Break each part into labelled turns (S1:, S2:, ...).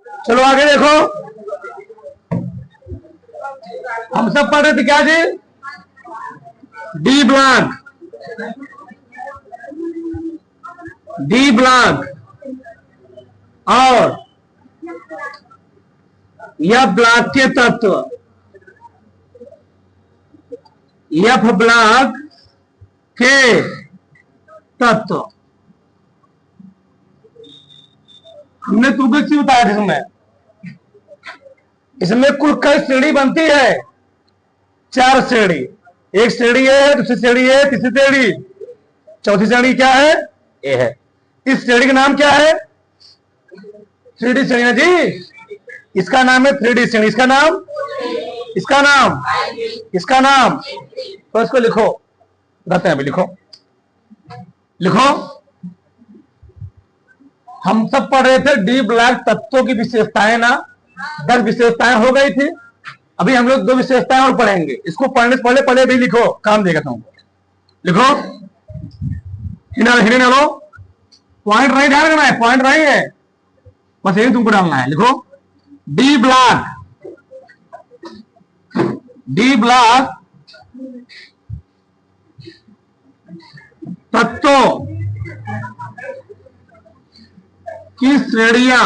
S1: चलो आगे देखो, हम सब पढ़ रहे थे क्या जी? डी ब्लॉक, डी ब्लॉक और यह ब्लॉक के तत्व, एफ ब्लॉक के तत्व। हमने तुमको क्यों बताया इसमें? इसमें कुल कई श्रेणी बनती है? 4 श्रेणी। एक श्रेणी है, दूसरी श्रेणी है, तीसरी श्रेणी, चौथी श्रेणी क्या है? ए है। इस श्रेणी का नाम क्या है? 3D श्रेणी है जी। इसका नाम है 3D श्रेणी। इसका नाम, इसका नाम, इसका नाम, तो इसको लिखो, बताते हैं अभी, लिखो लिखो। हम सब पढ़ रहे थे डी ब्लॉक तत्वों की विशेषताएं ना, 10 विशेषताएं हो गई थी। अभी हम लोग 2 विशेषताएं और पढ़ेंगे। इसको पढ़ने से पहले पहले भी लिखो, काम देगा तुमको। लिखो, हिने डालो, पॉइंट नहीं ध्यान रखना है, पॉइंट नहीं है, बस यही तुमको डालना है। लिखो, डी ब्लॉक, डी ब्लॉक तत्वों की श्रेणियां,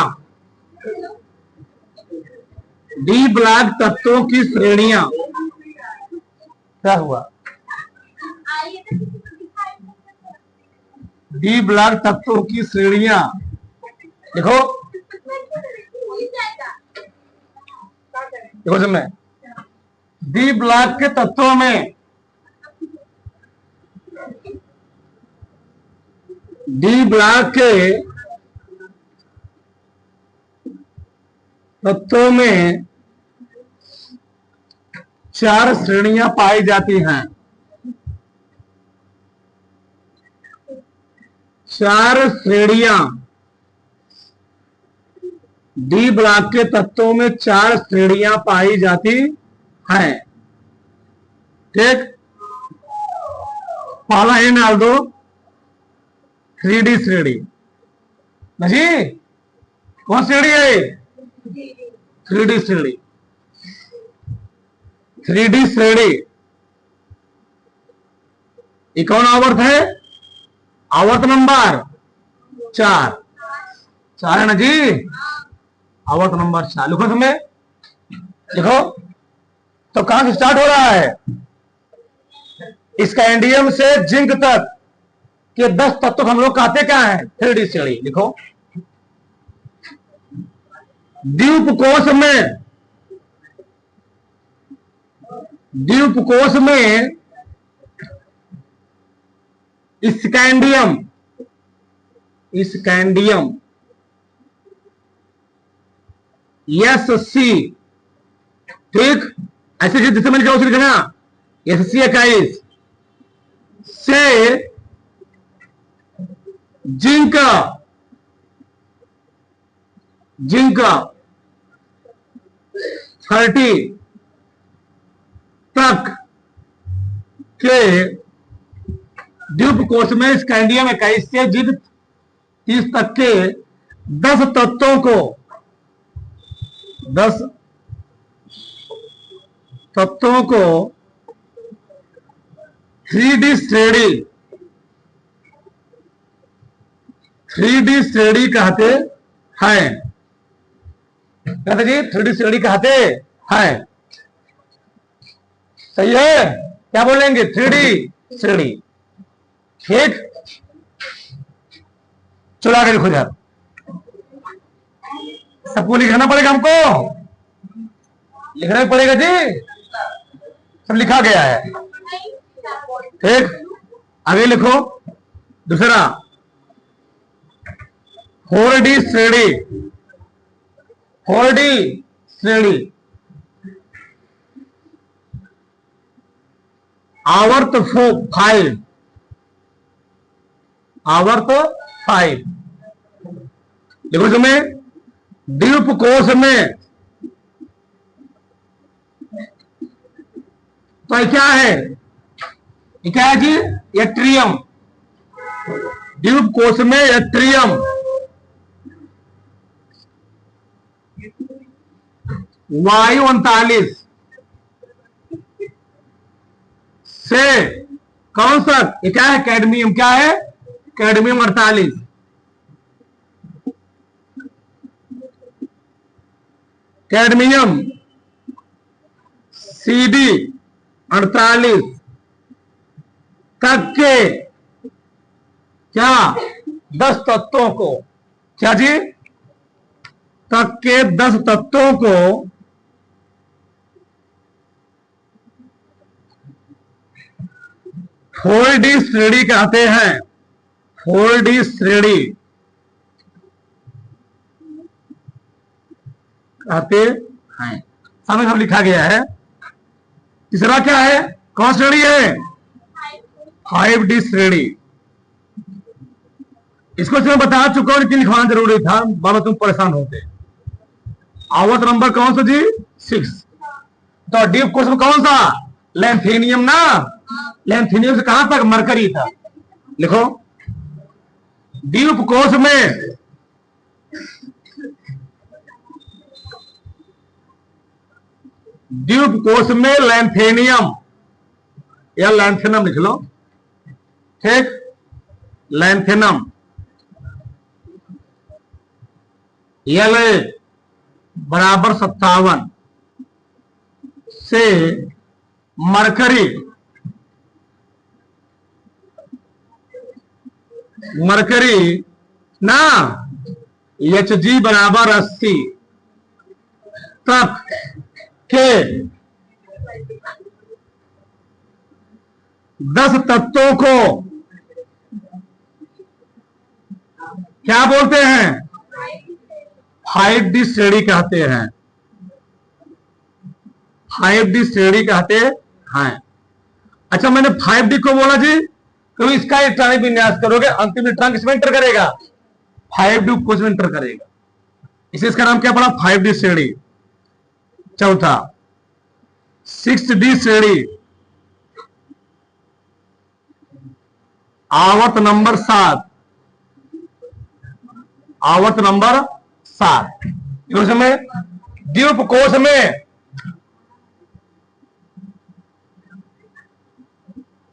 S1: डी ब्लॉक तत्वों की श्रेणियां। क्या हुआ? डी ब्लॉक तत्वों की श्रेणियां देखो, देखो समझे, डी ब्लॉक के तत्वों में, डी ब्लॉक के तत्वों में 4 श्रेणियां पाई जाती हैं। 4 श्रेणियां, डी ब्लॉक के तत्वों में 4 श्रेणियां पाई जाती हैं। ठीक, पहला ही डाल दो, 3D श्रेणी। जी कौन श्रेणी है? 3D श्रेणी। 3D श्रेणी, ये कौन आवर्त है? आवर्त नंबर 4, 4 है ना जी, आवर्त नंबर 4। लिखो तुम्हें, देखो तो कहां से स्टार्ट हो रहा है? स्कैंडियम से जिंक तक के 10 तत्व हम लोग कहते क्या है? 3D श्रेणी। लिखो, द्वीप कोश में, द्वीप कोश में स्कैंडियम, स्कैंडियम SC, ठीक, ऐसे जैसे मैंने क्या लिखना, SC 21 से जिंक, जिंक 30 तक के द्वीप कोश में स्कैंडियम 21 से जिंक 30 तक के 10 तत्वों को, 10 तत्वों को 3D श्रेणी, 3D श्रेणी कहते हैं। कहते जी 3D श्रेणी कहते हैं, सही है? क्या बोलेंगे? 3D श्रेणी। ठीक, चलो आगे लिखो यार, सबको लिखना पड़ेगा, हमको लिखना पड़ेगा जी, सब लिखा गया है। ठीक, आगे लिखो दूसरा, 4D श्रेणी, 4D श्रेणी आवर्त 5, आवर्त 5। देखो तुम्हें द्वीप कोश में तो क्या है? ये क्या है जी? एट्रियम। द्वीप कोश में एट्रियम, वायु 39 से कौन सा, ये क्या है, कैडमियम, क्या है, कैडमियम 48, कैडमियम CD 48 तक के क्या 10 तत्वों को, क्या जी, तक के 10 तत्वों को 4D श्रेणी कहते हैं। 4D श्रेणी कहते हैं, सामने सब लिखा गया है। तीसरा क्या है, कौन श्रेणी है, 5D श्रेणी। इसको मैं बता चुका हूं, लेकिन लिखवाना जरूरी था, बाबा तुम परेशान होते। आवत नंबर कौन सा जी, 6। तो डीप कोर्स में कौन सा, लैंथेनियम ना, लैंथेनियम से कहां तक, मरकरी था। लिखो डीप कोर्स में ड्यूब कोष में लैंथेनियम या लैंथेनम लिख लो, ठीक, लैंथेनम L बराबर 57 से मरकरी ना Hg बराबर 80 तक के 10 तत्वों को क्या बोलते हैं, 5D श्रेणी कहते हैं। 5D श्रेणी कहते हैं। अच्छा, मैंने 5D को बोला जी, तो इसका इलेक्ट्रॉनिक विन्यास करोगे, अंतिम इलेक्ट्रॉन किसमें इंटर करेगा, 5D कोष में इंटर करेगा, इसे इसका नाम क्या पड़ा, 5D श्रेणी। चौथा 6D श्रेणी, आवत नंबर 7, आवत नंबर 7। में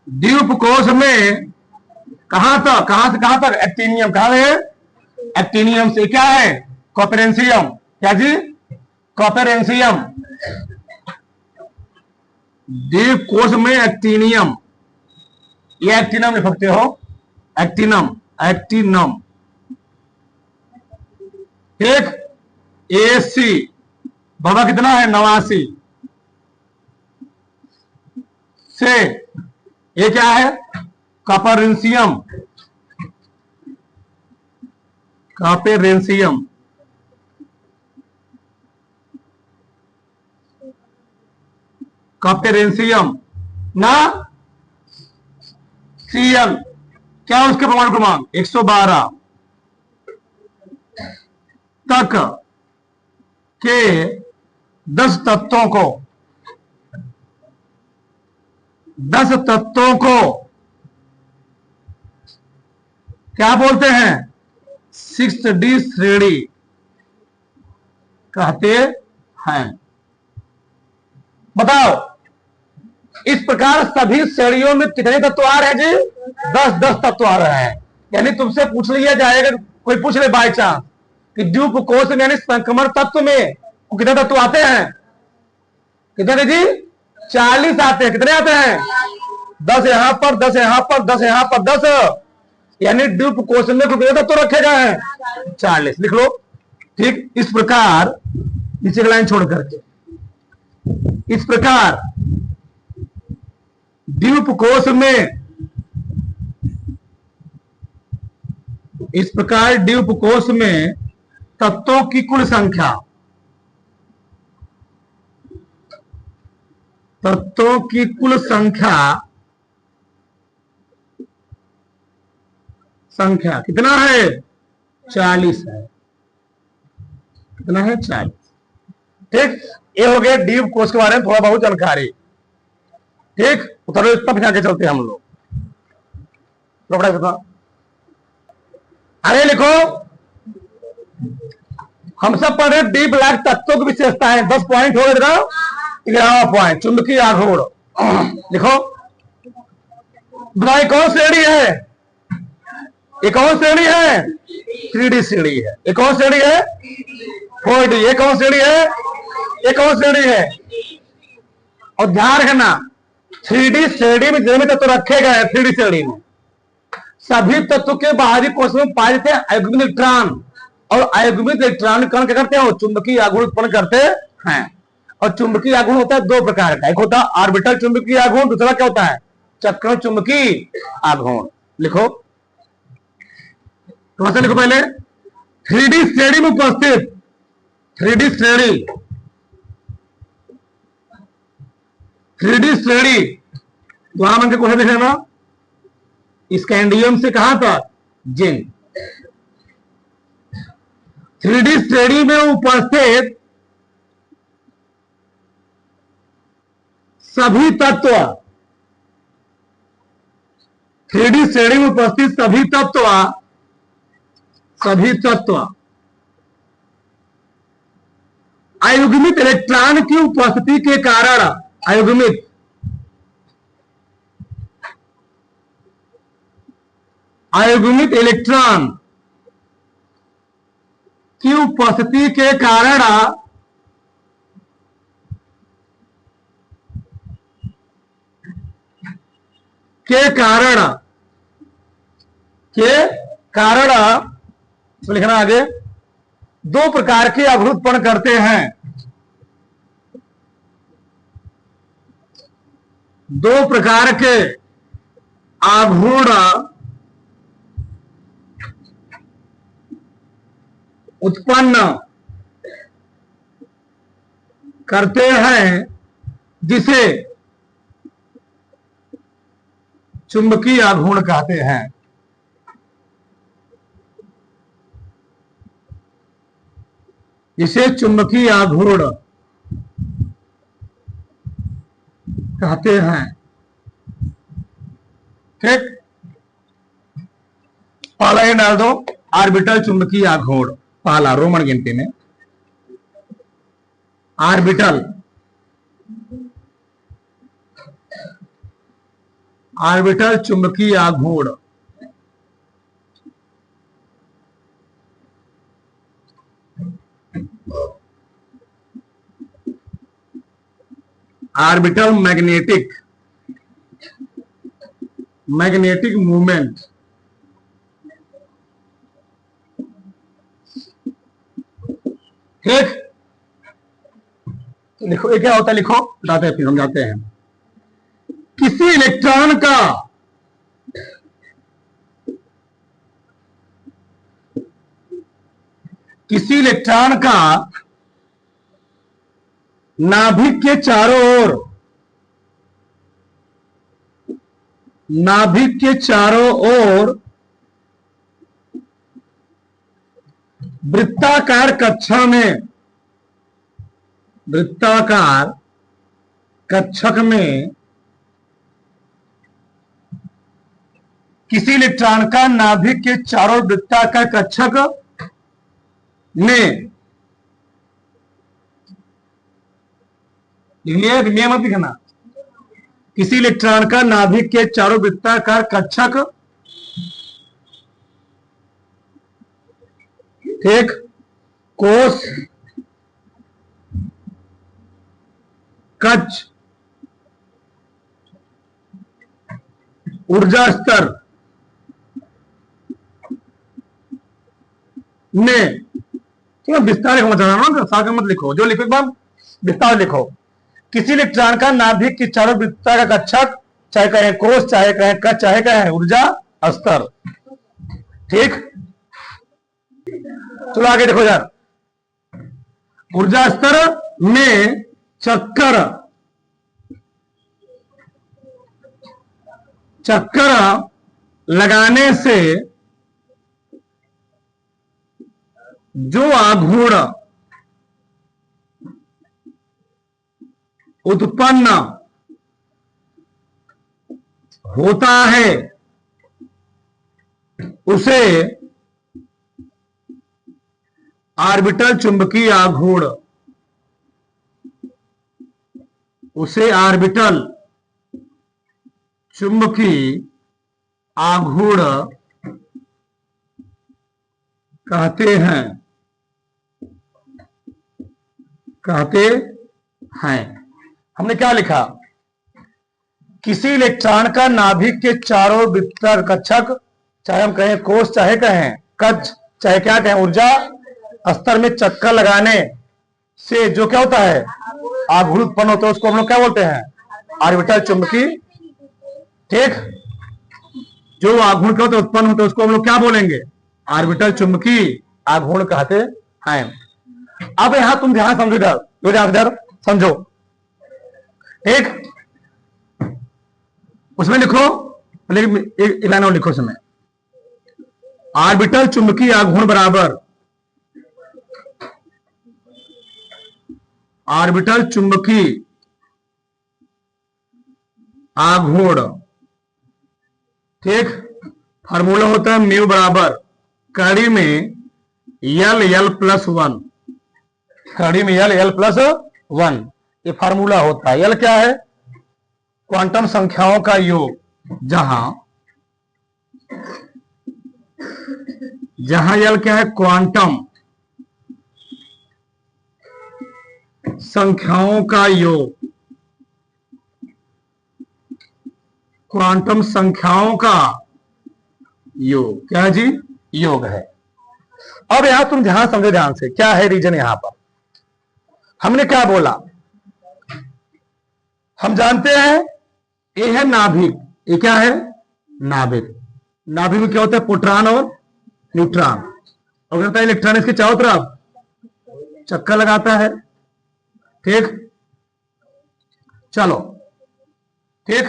S1: द्वीप कोष में कहां से कहां तक, एक्टिनियम, कहां है, एक्टिनियम से क्या है, कॉपरेंशियम, क्या जी, कॉपरेंशियम। द्वीप कोष में एक्टिनियम, ये एक्टिनम लिख सकते हो, एक्टिनम, ठीक। AC बाबा कितना है, 89 से ये क्या है, कॉपरेंशियम, ना Cl, क्या उसके परमाणु क्रमांक 112 तक के 10 तत्वों को क्या बोलते हैं, 6D श्रेणी कहते हैं। बताओ, इस प्रकार सभी श्रेणियों में कितने तत्व आ रहे हैं जी, 10 तत्व आ रहे हैं। यानी तुमसे पूछ लिया जाएगा, कोई पूछ ले बाय चांस कि द्वीप कोष में यानी संक्रमण तत्व में कितने तत्व आते हैं, कितने जी, 40 आते हैं। कितने आते हैं, 10 यहां पर, 10 यहां पर, 10 यहां पर, 10, यानी द्वीप कोष में कितने तत्व रखे गए हैं, 40। लिख लो, ठीक। इस प्रकार नीचे की लाइन छोड़ करके, इस प्रकार द्वीप कोष में तत्वों की कुल संख्या, कितना है, 40 है। कितना है, 40, ठीक। ये हो गया द्वीप कोष के बारे में थोड़ा बहुत जानकारी, ठीक। उतरो, इतना बिछा के चलते हैं हम लोग। अरे लिखो, हम सब पढ़ रहे डी ब्लैक तत्वों की विशेषताएं। 10 पॉइंट हो गए ना। 11वां पॉइंट चुंबकीय आघूर्ण। लिखो, बताइए कौन श्रेणी है? ये कौन श्रेणी है? 3D श्रेणी है। ये कौन श्रेणी है? 4D। ये कौन श्रेणी है? ये कौन श्रेणी है? और ध्यान रखना, 3D श्रेणी में जितने तत्व रखे गए 3D श्रेणी में सभी तत्व के बाहरी कोश में पाए जाते हैं अयुग्मित इलेक्ट्रॉन। और अयुग्मित इलेक्ट्रॉन कण क्या करते हैं? चुंबकीय आघूर्ण उत्पन्न करते हैं। और चुंबकीय आघूर्ण होता है दो प्रकार का, एक होता है ऑर्बिटल चुंबकीय आघूर्ण, दूसरा क्या होता है? चक्रण चुंबकीय आघूर्ण। लिखो, तो ऐसे लिखो पहले, 3D श्रेणी में उपस्थित 3D श्रेणी 3D श्रेणी द्वारा मन के क्वेश्चन देख लेना। स्कैंडियम से कहां तक? जिंक। 3D श्रेणी में उपस्थित सभी तत्व 3D श्रेणी में उपस्थित सभी तत्व अयुग्मित इलेक्ट्रॉन की उपस्थिति के कारण अयुग्मित इलेक्ट्रॉन की उपस्थिति के कारण तो लिखना आगे, दो प्रकार के आघूर्ण उत्पन्न करते हैं। दो प्रकार के आघूर्ण उत्पन्न करते हैं जिसे चुंबकीय आघूर्ण कहते हैं। इसे चुंबकीय आघूर्ण कहते हैं। ठीक, पहला ये डाल दो, ऑर्बिटल चुंबकीय आघूर्ण। पहला रोमन गिनती में ऑर्बिटल चुंबकीय आघूर्ण। Orbital magnetic movement. ठीक, लिखो, ये क्या होता है? लिखो, बताते हैं फिर समझाते हैं। किसी इलेक्ट्रॉन का नाभिक के चारों ओर वृत्ताकार कक्षक में किसी इलेक्ट्रॉन का नाभिक के चारों वृत्ताकार कक्षक में नियम मत लिखना। किसी इलेक्ट्रॉन का नाभिक के चारों वृत्ताकार कक्षक, ठीक, कोश, कक्ष, ऊर्जा स्तर में, तो विस्तार लिखो, सागर मत लिखो, जो लिखो एकदम विस्तार लिखो। किसी इलेक्ट्रॉन का नाभिक की चारों वृत्ताकार का कक्षक, चाहे कहें कोश, चाहे कहें कक्ष, चाहे कहें ऊर्जा स्तर। ठीक, चलो आगे देखो यार। ऊर्जा स्तर में चक्कर लगाने से जो आघूर्ण उत्पन्न होता है उसे ऑर्बिटल चुंबकीय आघूर्ण, उसे ऑर्बिटल चुंबकीय आघूर्ण कहते हैं, हमने क्या लिखा? किसी इलेक्ट्रॉन का नाभिक के चारों वृत्ताकार कक्षक, चाहे हम कहें कोष, चाहे कहें कक्ष, चाहे क्या कहें ऊर्जा स्तर में चक्कर लगाने से जो क्या होता है, आघूर्ण उत्पन्न होता है, उसको हम लोग क्या बोलते हैं? ऑर्बिटल चुंबकीय। ठीक, जो आघूर्ण क्या होता है, उत्पन्न होता है, उसको हम लोग क्या बोलेंगे? ऑर्बिटल चुंबकीय आघूर्ण कहते हैं। अब यहां तुम ध्यान समझो, इधर समझो। ठीक, उसमें लिखो, लेकिन एक लाइन और लिखो उसमें, ऑर्बिटल चुंबकीय आघूर्ण बराबर ऑर्बिटल चुंबकीय आघूर्ण। ठीक, फार्मूला होता है म्यू बराबर कड़ी में L+1, कड़ी में L+1, ये फार्मूला होता है। L क्या है? क्वांटम संख्याओं का योग, जहां L क्या है? क्वांटम संख्याओं का योग, क्वांटम संख्याओं का योग क्या है जी? योग है। अब यहां तुम ध्यान समझो, ध्यान से, क्या है रीजन यहां पर? हमने क्या बोला? हम जानते हैं ये है नाभिक, ये क्या है? नाभिक। नाभिक में क्या होता है? प्रोटॉन और न्यूट्रॉन, और होता है इलेक्ट्रॉन इसके चारों तरफ चक्कर लगाता है। ठीक, चलो, ठीक,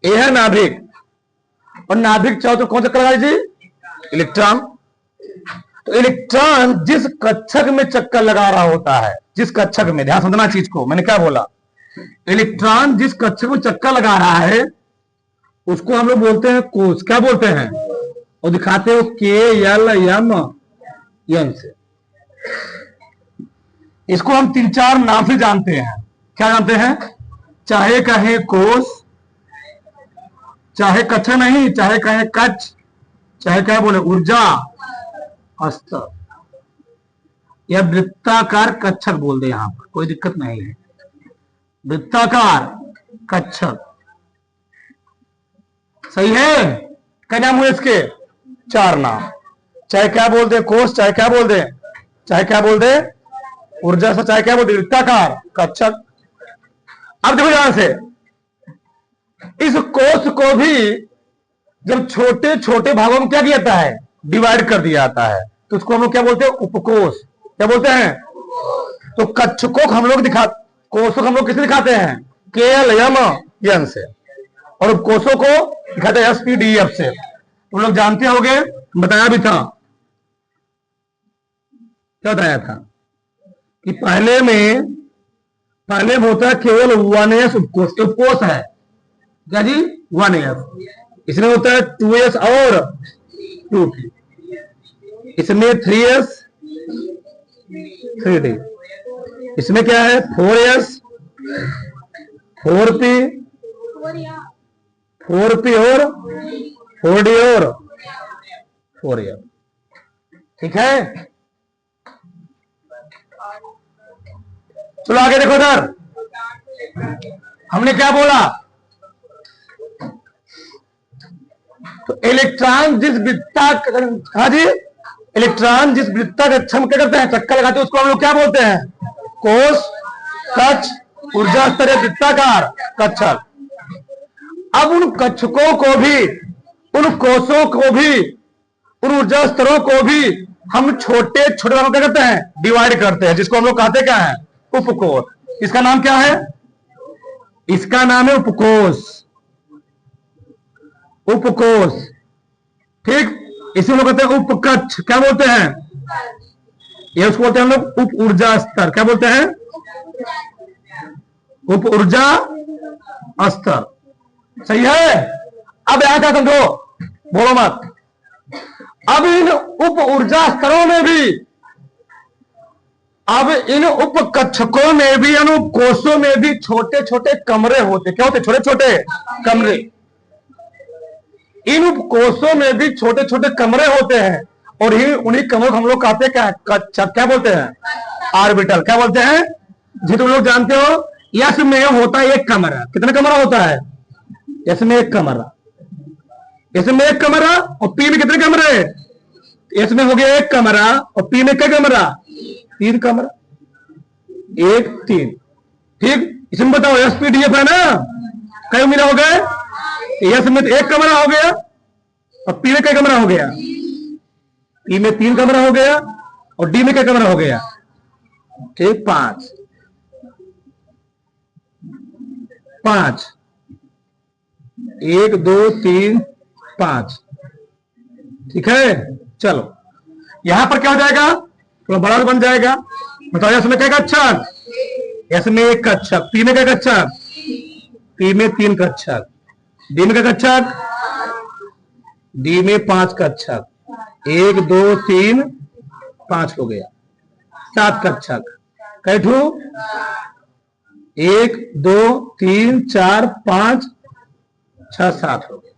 S1: ये है नाभिक, और नाभिक चाहो तो कौन चक्कर लगा लीजिए? इलेक्ट्रॉन। तो इलेक्ट्रॉन जिस कक्षक में चक्कर लगा रहा होता है, जिस कक्षक में, ध्यान समझना चीज को, मैंने क्या बोला? इलेक्ट्रॉन जिस कक्षक में चक्कर लगा रहा है उसको हम लोग बोलते हैं कोष। क्या बोलते हैं? और दिखाते हो KLMN से। इसको हम 3-4 नाम से जानते हैं। क्या जानते हैं? चाहे कहें कोष, चाहे कक्षा नहीं, चाहे कहें कक्ष, चाहे क्या बोले ऊर्जा स्तर, या वृत्ताकार कक्षक बोल दे, यहां पर कोई दिक्कत नहीं है। वृत्ताकार कक्षक सही है। क्या नाम हुए इसके? 4 नाम। चाहे क्या बोल दे कोष, चाहे क्या बोल दे, चाहे क्या बोल दे ऊर्जा से, चाहे क्या बोल दे वृत्ताकार कक्षक। अब देखो ध्यान से, इस कोष को भी जब छोटे छोटे भागों में क्या किया जाता है? डिवाइड कर दिया जाता है, तो उसको हम लोग क्या बोलते हैं? उपकोष। क्या बोलते हैं? तो कक्षकों को हम लोग कोषों को हम लोग किसे दिखाते हैं? KLMN से, और उपकोषों को दिखाते हैं SPDF से। तुम लोग जानते होंगे, बताया भी था। क्या बताया था? कि पहले में होता है केवल 1s उपकोष, उपकोष है क्या जी? 1s। इसमें होता है 2s और 2p, इसमें 3s 3d, इसमें क्या है? 4s 4p 4p और 4d और 4f। ठीक है, चलो आगे देखो। इधर हमने क्या बोला? तो इलेक्ट्रॉन जिस वृत्ता, हाँ जी, इलेक्ट्रॉन जिस वृत्ता कक्षा में क्या करते हैं? चक्कर लगाते हैं, उसको हम लोग क्या बोलते हैं? कोष, कक्ष, ऊर्जा स्तर या वृत्ताकार कक्षक। अब उन कक्षकों को भी, उन कोषों को भी, उन ऊर्जा स्तरों को भी हम छोटे छोटे भागों में क्या करते हैं? डिवाइड करते हैं, जिसको हम लोग कहते क्या है? उपकोष। इसका नाम क्या है? इसका नाम है उपकोष। उपकोष। ठीक, इसे लोग कहते हैं उपकक्ष। क्या बोलते हैं? ये उसको बोलते हैं हम लोग उप ऊर्जा स्तर। क्या बोलते हैं? उप ऊर्जा स्तर। सही है। अब यहां क्या समझो, बोलो मत। अब इन उप ऊर्जा स्तरों में भी अब इन उपकक्षकों में भी, इन उपकोषों में भी छोटे छोटे कमरे होते। क्या होते? छोटे छोटे कमरे। इन उपकोषों में भी छोटे छोटे कमरे होते हैं, और उन्हीं कमरों को हम लोग कहते हैं क्या बोलते हैं? ऑर्बिटल। क्या बोलते हैं जी? तुम लोग जानते हो, यस में होता है एक कमरा। कितना कमरा होता है? यस में एक कमरा, इसमें एक कमरा, और पी में कितने कमरे? इसमें हो गया एक कमरा, और पी में क्या कमरा? 3 कमरा, 1 3। ठीक, इसमें बताओ एस पी डी एफ है ना, कई मिला हो गए? एस में एक कमरा हो गया, और पी में क्या कमरा हो गया? पी में 3 कमरा हो गया, और डी में क्या कमरा हो गया? ठीक, 5 5, 1 2 3 5। ठीक है, चलो यहां पर क्या हो जाएगा? थोड़ा बड़ा बन जाएगा। बताओ इसमें क्या कक्षक? इसमें एक कक्षक। पी में क्या कक्षक? पी में 3 कक्षक। डी में क्या कक्षक? डी में 5 कक्षक। 1 2 3 5 हो गया, 7 कक्षक। कैठू? 1 2 3 4 5 6 7 हो गया।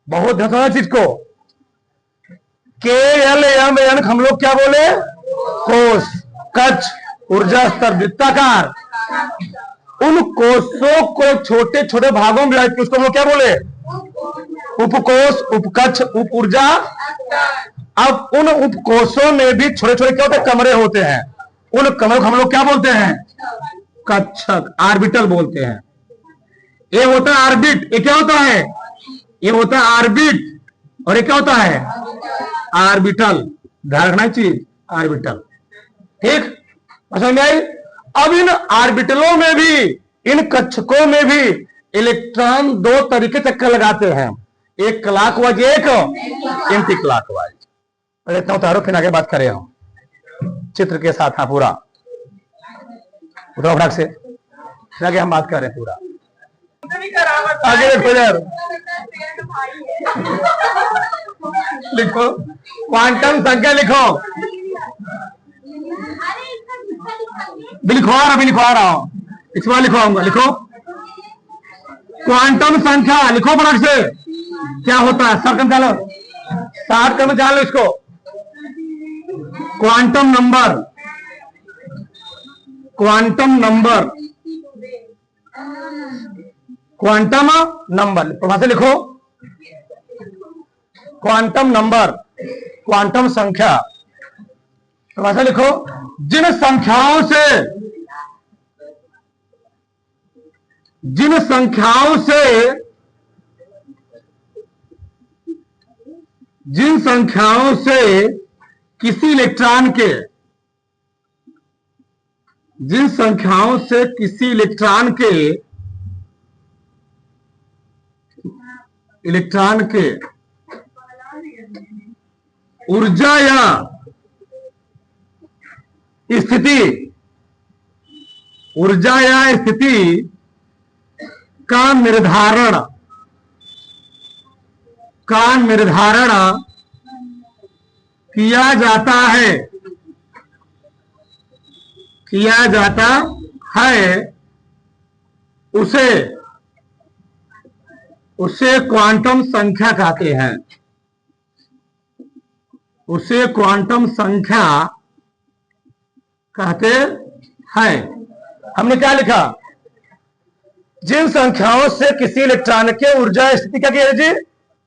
S1: बहुत ध्यान चीज को। के एल एम एन हम लोग क्या बोले? कोष, कक्ष, ऊर्जा स्तर, वृत्ताकार। उन कोषों को छोटे छोटे भागों में उसको हम लोग क्या बोले? उपकोष, उपकक्ष, उप ऊर्जा। अब उन उपकोषों में भी छोटे छोटे क्या होते? कमरे होते हैं। उन कमरों को हम लोग क्या बोलते हैं? कक्षक, ऑर्बिटल बोलते हैं। ये होता है ऑर्बिट। ये क्या होता है? ये होता है ऑर्बिट, और ये क्या होता है? ऑर्बिटल। ध्यान रखना चीज, ऑर्बिटल। ठीक, समझ में आई? अब इन ऑर्बिटलों में भी, इन कक्षकों में भी इलेक्ट्रॉन 2 तरीके चक्कर लगाते हैं, एक क्लॉकवाइज, एक एंटी क्लॉकवाइज। पहले इतना उतारो, फिर आगे बात करें हम चित्र के साथ। हाँ, पूरा उतारो फटाक से, फिर आगे हम बात करें पूरा। आगे देखो यार, लिखो क्वांटम संख्या, लिखो। लिखवा रहा हूं, इस बार लिखवाऊंगा। लिखो क्वांटम संख्या, लिखो फटाक से। क्या होता है? सर्कल डालो, 60 में डालो इसको। Quantum number, quantum number, quantum number. प्रभाषा लिखो क्वांटम नंबर, क्वांटम संख्या। प्रभाषा लिखो जिन संख्याओं से, जिन संख्याओं से, जिन संख्याओं से किसी इलेक्ट्रॉन के, जिन संख्याओं से किसी इलेक्ट्रॉन के, इलेक्ट्रॉन के ऊर्जा या स्थिति, ऊर्जा या स्थिति का निर्धारण, का निर्धारण किया जाता है, किया जाता है, उसे, उसे क्वांटम संख्या कहते हैं। उसे क्वांटम संख्या कहते हैं। हमने क्या लिखा? जिन संख्याओं से किसी इलेक्ट्रॉन के ऊर्जा स्थिति का क्या जी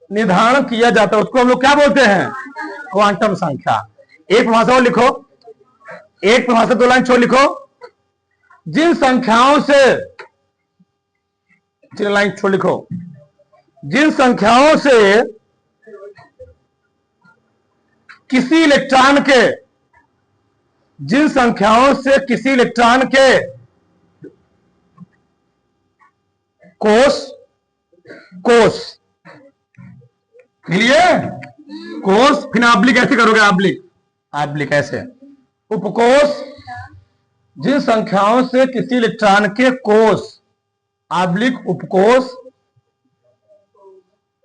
S1: निर्धारण किया जाता है, उसको हम लोग क्या बोलते हैं? क्वांटम संख्या। एक भाषा लिखो, एक भाषा 2 लाइन छोड़ लिखो। जिन संख्याओं से, 3 लाइन छोड़ लिखो। जिन संख्याओं से किसी इलेक्ट्रॉन के, जिन संख्याओं से किसी इलेक्ट्रॉन के कोष, कोष मिलिए, कोष, फिर ऑब्लिक ऐसे करोगे, ऑब्लिक, ऑब्लिक ऐसे, उपकोष, जिन संख्याओं से किसी इलेक्ट्रॉन के कोष, ऑब्लिक उपकोष,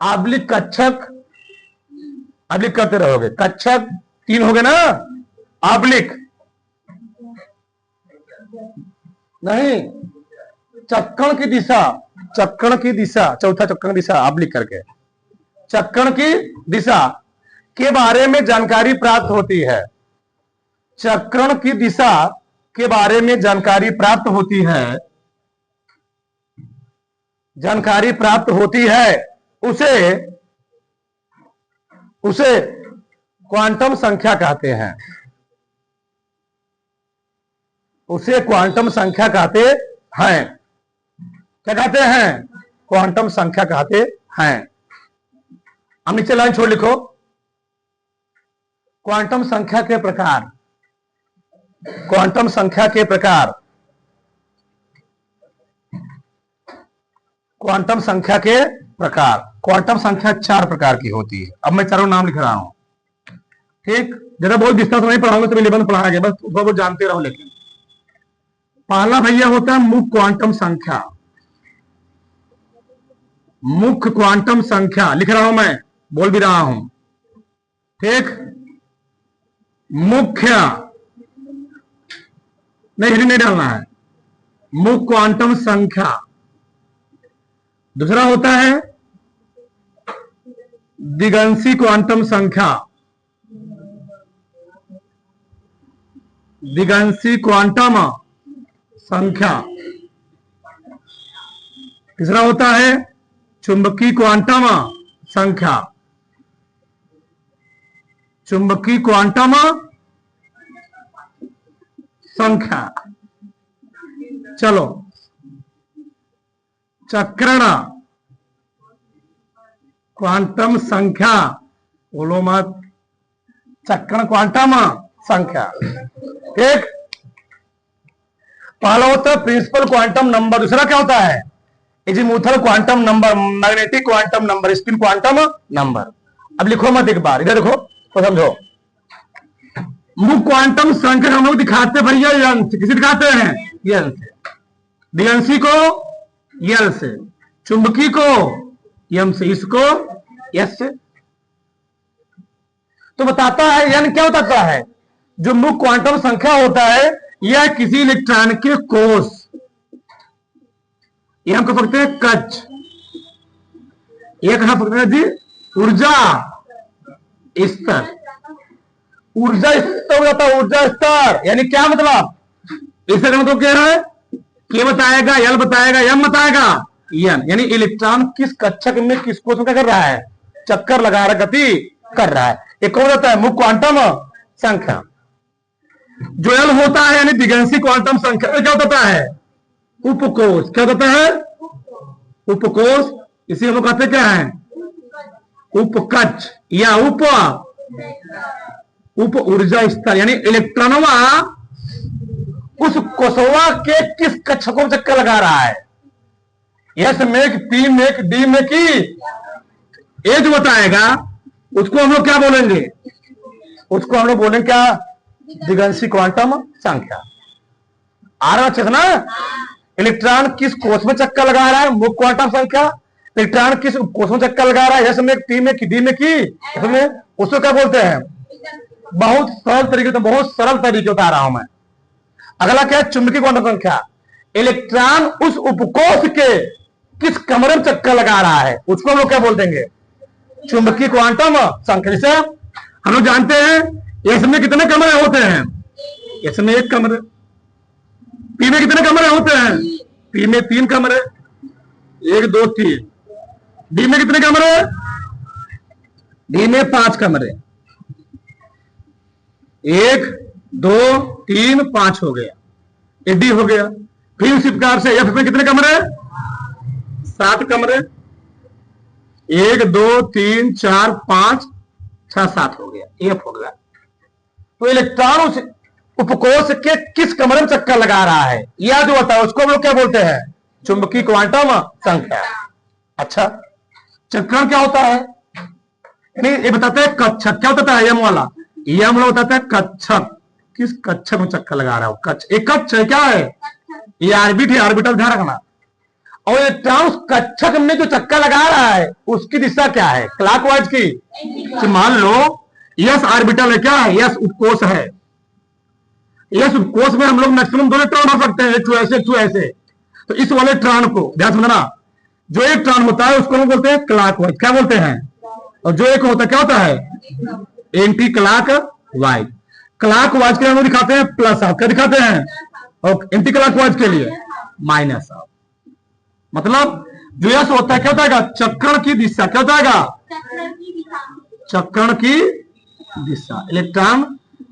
S1: ऑब्लिक कक्षक, ऑब्लिक करते रहोगे, कक्षक 3 हो गए ना, ऑब्लिक, नहीं, चक्रण की दिशा, चक्रण की दिशा, चौथा चक्रण की दिशा आप लिख करके, चक्रण की दिशा के बारे में जानकारी प्राप्त होती है। चक्रण की दिशा के बारे में जानकारी प्राप्त होती है, जानकारी प्राप्त होती है, उसे उसे क्वांटम संख्या कहते हैं, उसे क्वांटम संख्या कहते हैं। क्या कहते हैं? क्वांटम संख्या कहते हैं। अब नीचे लाइन छोड़ लिखो, क्वांटम संख्या के प्रकार, क्वांटम संख्या के प्रकार, क्वांटम संख्या के प्रकार। क्वांटम संख्या 4 प्रकार की होती है। अब मैं चारों नाम लिख रहा हूं, ठीक? ज्यादा बहुत विस्तार से नहीं पढ़ाऊंगा, तो निबंध पढ़ा गया, बस वो जानते रहो। लेकिन पहला भैया होता है मुख्य क्वांटम संख्या, मुख्य क्वांटम संख्या लिख रहा हूं मैं, बोल भी रहा हूं, ठीक? मुख्य नहीं डालना है, मुख्य क्वांटम संख्या। दूसरा होता है दिगंशी क्वांटम संख्या, दिगंशी क्वांटम संख्या। तीसरा होता है चुंबकीय क्वांटम संख्या, चुंबकीय क्वांटम संख्या। चलो, चक्रण क्वांटम संख्या, बोलो मत, चक्रण क्वांटम संख्या, ठीक? पहला होता है प्रिंसिपल क्वांटम नंबर। दूसरा क्या होता है? Azimuthal quantum number, magnetic quantum number, spin quantum number. अब लिखो मत, एक बार इधर देखो तो समझो। मुख्य क्वांटम संख्या हम लोग दिखाते भैया यन से, किसे दिखाते हैं? यन से। दिगंशी को यल से, चुंबकी को यम से, इसको यस से। तो बताता है यन क्या बताता है? जो मुख्य क्वांटम संख्या होता है यह किसी इलेक्ट्रॉन के कोष, यह हम कह सकते हैं कक्ष, यह कहा सकते हैं जी ऊर्जा स्तर। ऊर्जा स्तर हो जाता है, ऊर्जा स्तर यानी क्या मतलब? इसका मतलब क्या है? के बताएगा, यल बताएगा, यम बताएगा, यन। यानी इलेक्ट्रॉन किस कक्षक में, किस कोष में क्या कर रहा है? चक्कर लगा रहा, गति कर रहा है। एक कौन होता है? मुख्य क्वांटम संख्या। जो यल होता है यानी दिगंशी क्वांटम संख्या, क्या होता है? उपकोष। क्या होता है? उपकोष। इसी हम लोग कहते क्या है? उपकक्ष या उप ऊर्जा स्तर। यानी इलेक्ट्रॉनवा उस कोषवा के किस कक्षक को चक्कर लगा रहा है? एस में, पी में, डी में की ए जो बताएगा उसको हम लोग क्या बोलेंगे? उसको हम लोग बोलेंगे क्या? दिगंशी क्वांटम संख्या। आ रहा अच्छे से ना? इलेक्ट्रॉन किस कोष में चक्कर लगा रहा है? मुख्य क्वांटम संख्या। इलेक्ट्रॉन किस कोष में चक्कर लगा रहा है? एस में, टी में, डी में की, उसको क्या बोलते हैं? बहुत सरल तरीके से, बहुत सरल तरीके बता रहा हूं मैं। अगला क्या है? चुंबकीय क्वांटम संख्या। इलेक्ट्रॉन उस उपकोष के किस कमरे में चक्कर लगा रहा है, उसको हम लोग क्या बोल देंगे? चुंबकीय क्वांटम संख्या। जैसे हम लोग जानते हैं इसमें कितने कमरे होते हैं? इसमें 1 कमरे। पी में कितने कमरे होते हैं? पी में 3 कमरे, 1 2 3। डी में कितने कमरे? डी में 5 कमरे, 1 2 3 5 हो गया, ये डी हो गया। फिर उसी प्रकार से एफ में कितने कमरे? 7 कमरे, 1 2 3 4 5 6 7 हो गया, एफ हो गया। तो इलेक्ट्रॉन उस उपकोष के किस कमरे में चक्कर लगा रहा है, यह जो होता है उसको हम लोग क्या बोलते हैं? चुंबकीय क्वांटम संख्या। अच्छा, चक्रण क्या होता है? ये बताते हैं कक्षक। क्या होता है? यम वाला, यम वाला बताता है कक्षक। किस कक्षक में चक्कर लगा रहा है? कक्ष। एक कक्ष है, क्या है? ये ऑर्बिट है, ऑर्बिटल ध्यान रखना। और इलेक्ट्रॉन उस कक्षक में जो चक्कर लगा रहा है उसकी दिशा क्या है? क्लॉकवाइज की। मान लो यस ऑर्बिटल है, क्या है? यस उपकोष है। यस कोर्स में हम लोग मैक्सिमम 2 इलेक्ट्रॉन हो सकते हैं, एक टू ऐसे, एक टू ऐसे। तो इस वाले ट्रान को ध्यान समझना, जो एक ट्रान होता है उसको हम बोलते हैं क्लॉकवाइज, क्या बोलते हैं, और जो एक होता है क्या होता है, एंटी क्लॉकवाइज। क्लॉकवाइज के लिए हम लोग दिखाते हैं प्लस ऑफ, क्या दिखाते हैं, और एंटी क्लॉकवाइज के लिए माइनस ऑफ। मतलब जो यस होता है क्या होता है, चक्रण की दिशा, क्या होता है, चक्रण की दिशा। इलेक्ट्रॉन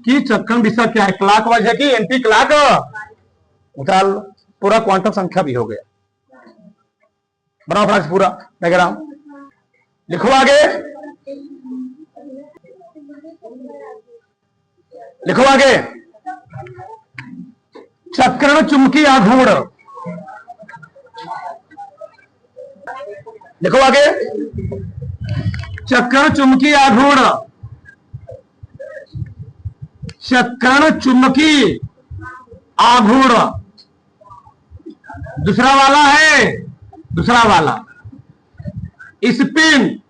S1: की चक्रण दिशा क्या है, क्लॉकवाइज है कि एंटी क्लॉक। उतार लो, पूरा क्वांटम संख्या भी हो गया। बनाओ फ्रेंड्स पूरा डायग्राम, लिखो आगे, लिखो आगे। चक्रण चुंबकीय आघूर्ण, लिखो आगे। चक्रण चुंबकीय आघूर्ण, चक्रण चुंबकीय आघूर्ण। दूसरा वाला है, दूसरा वाला स्पिन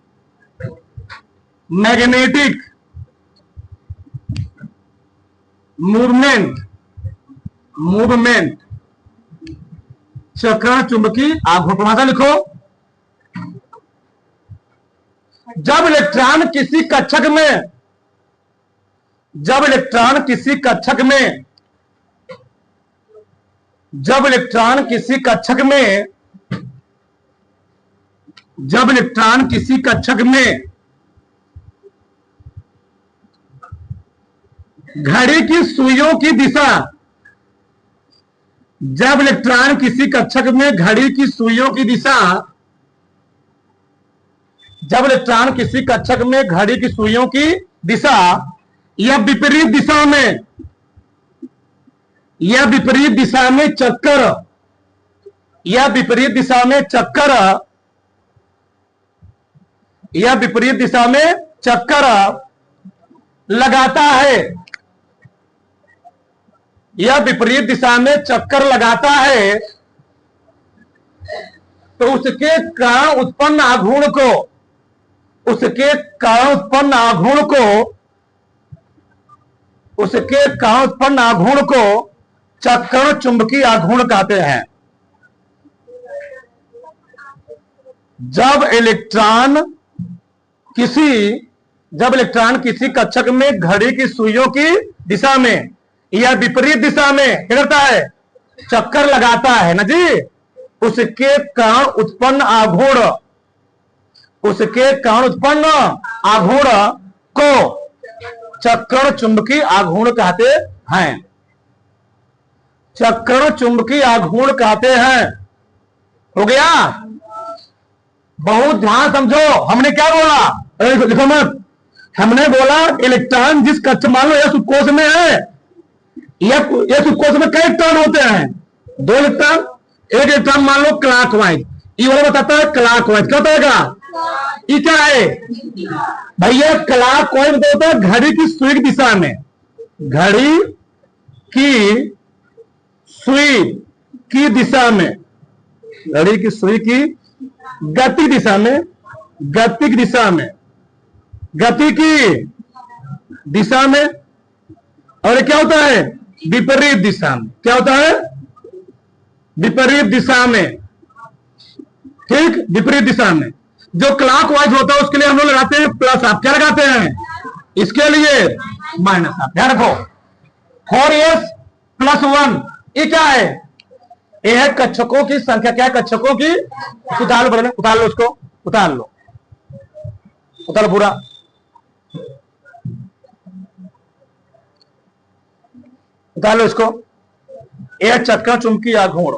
S1: मैग्नेटिक मूवमेंट, मूवमेंट चक्रण चुंबकीय आघूर्ण। परिभाषा लिखो, जब इलेक्ट्रॉन किसी कक्षक में, जब इलेक्ट्रॉन किसी कक्षक में, जब इलेक्ट्रॉन किसी कक्षक में, जब इलेक्ट्रॉन किसी कक्षक में घड़ी की सुइयों की दिशा, जब इलेक्ट्रॉन किसी कक्षक में घड़ी की सुइयों की दिशा, जब इलेक्ट्रॉन किसी कक्षक में घड़ी की सुइयों की दिशा या विपरीत दिशा में, या विपरीत दिशा में चक्कर, या विपरीत दिशा में चक्कर, या विपरीत दिशा में चक्कर लगाता है, या विपरीत दिशा में चक्कर लगाता है, तो उसके कारण उत्पन्न आघूर्ण को, उसके कारण उत्पन्न आघूर्ण को, उसके कारण उत्पन्न आघूर्ण को चक्रण चुंबकीय आघूर्ण कहते हैं। जब इलेक्ट्रॉन किसी कक्षक में घड़ी की सुइयों की दिशा में या विपरीत दिशा में क्या करता है, चक्कर लगाता है ना जी, उसके कारण उत्पन्न आघूर्ण, उसके कारण उत्पन्न आघूर्ण को चक्रण चुंबकीय आघूर्ण कहते हैं, चक्रण चुंबकीय आघूर्ण कहते हैं। हो गया, बहुत ध्यान समझो। हमने क्या बोला, लिखो मत, हमने बोला इलेक्ट्रॉन जिस कक्ष, मान लो यह कोश में है, यह कोश में कई इलेक्ट्रॉन होते हैं, 2 इलेक्ट्रॉन, एक इलेक्ट्रॉन मान लो क्लॉकवाइज, ये वाला बताता है क्लॉकवाइज, क्या बताएगा, ये क्या है भैया, क्लॉकवाइज होता है घड़ी की सुई की दिशा में, घड़ी की सुई की दिशा में, घड़ी की सुई की गति दिशा में, गति की दिशा में, गति की दिशा में, और क्या होता है, विपरीत दिशा में, क्या होता है, विपरीत दिशा में, ठीक, विपरीत दिशा में। जो क्लॉकवाइज होता है उसके लिए हम लोग लगाते हैं प्लस ऑफ, क्या लगाते हैं, इसके लिए माइनस ऑफ। ध्यान रखो, 4s+1 ये क्या है, ये है कक्षकों की संख्या, क्या है, कक्षकों की, उतार लो, उतार लो उसको, उतार लो, उतार पूरा, उतार लो इसको। यह चक्रण चुंबकीय आघूर्ण,